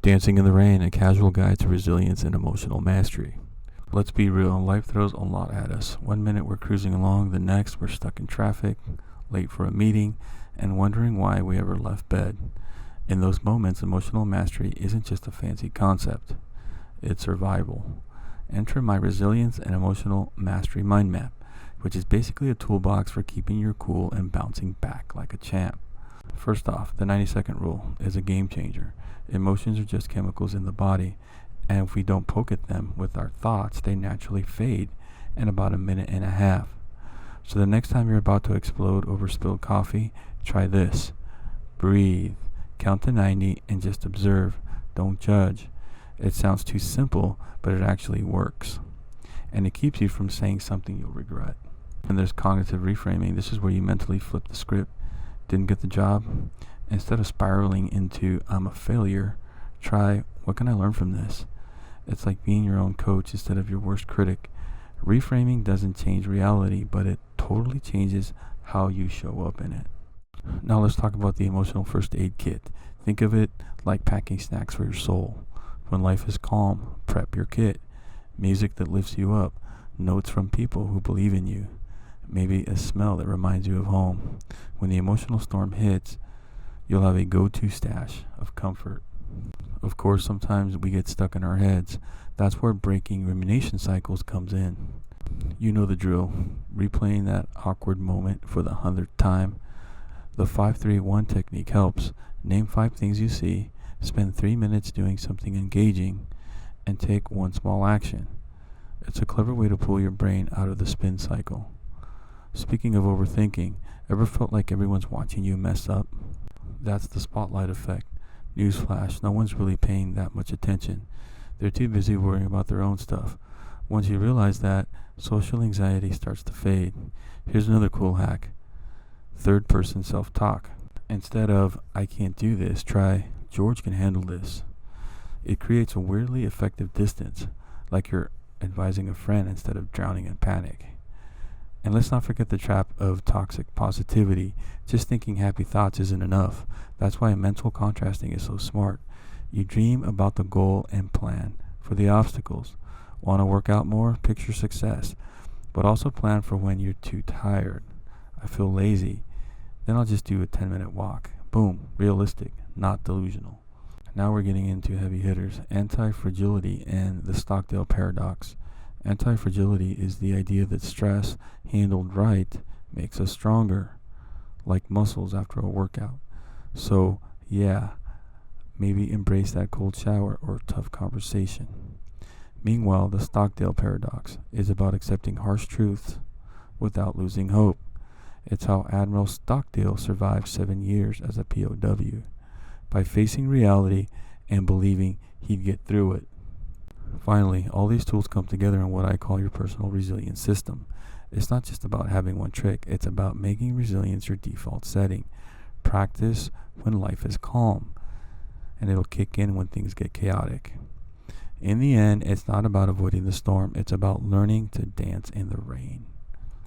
Dancing in the Rain, a casual guide to resilience and emotional mastery. Let's be real, life throws a lot at us. One minute we're cruising along, the next we're stuck in traffic, late for a meeting, and wondering why we ever left bed. In those moments, emotional mastery isn't just a fancy concept, it's survival. Enter my Resilience and Emotional Mastery Mind Map, which is basically a toolbox for keeping your cool and bouncing back like a champ. First off, the 90-second rule is a game changer. Emotions are just chemicals in the body, and if we don't poke at them with our thoughts, they naturally fade in about a minute and a half. So the next time you're about to explode over spilled coffee, try this. Breathe, count to 90, and just observe. Don't judge. It sounds too simple, but it actually works. And it keeps you from saying something you'll regret. And there's cognitive reframing. This is where you mentally flip the script. Didn't get the job? Instead of spiraling into I'm a failure, try what can I learn from this? It's like being your own coach instead of your worst critic. Reframing doesn't change reality, but it totally changes how you show up in it. Now let's talk about the emotional first aid kit. Think of it like packing snacks for your soul. When life is calm, prep your kit. Music that lifts you up. Notes from people who believe in you. Maybe a smell that reminds you of home. When the emotional storm hits, you'll have a go-to stash of comfort. Of course, sometimes we get stuck in our heads. That's where breaking rumination cycles comes in. You know the drill. Replaying that awkward moment for the 100th time. The 5-3-1 technique helps. Name 5 things you see. Spend 3 minutes doing something engaging, and take one small action. It's a clever way to pull your brain out of the spin cycle. Speaking of overthinking, ever felt like everyone's watching you mess up? That's the spotlight effect. Newsflash, no one's really paying that much attention. They're too busy worrying about their own stuff. Once you realize that, social anxiety starts to fade. Here's another cool hack. Third person self-talk. Instead of, I can't do this, try, George can handle this. It creates a weirdly effective distance, like you're advising a friend instead of drowning in panic. And let's not forget the trap of toxic positivity. Just thinking happy thoughts isn't enough. That's why mental contrasting is so smart. You dream about the goal and plan for the obstacles. Want to work out more? Picture success. But also plan for when you're too tired. I feel lazy. Then I'll just do a 10-minute walk. Boom. Realistic, not delusional. Now we're getting into heavy hitters. Anti-fragility and the Stockdale paradox. Anti-fragility is the idea that stress, handled right, makes us stronger, like muscles after a workout. So, yeah, maybe embrace that cold shower or tough conversation. Meanwhile, the Stockdale paradox is about accepting harsh truths without losing hope. It's how Admiral Stockdale survived 7 years as a POW, by facing reality and believing he'd get through it. Finally, all these tools come together in what I call your personal resilience system. It's not just about having one trick, it's about making resilience your default setting. Practice when life is calm, and it'll kick in when things get chaotic. In the end, it's not about avoiding the storm, it's about learning to dance in the rain.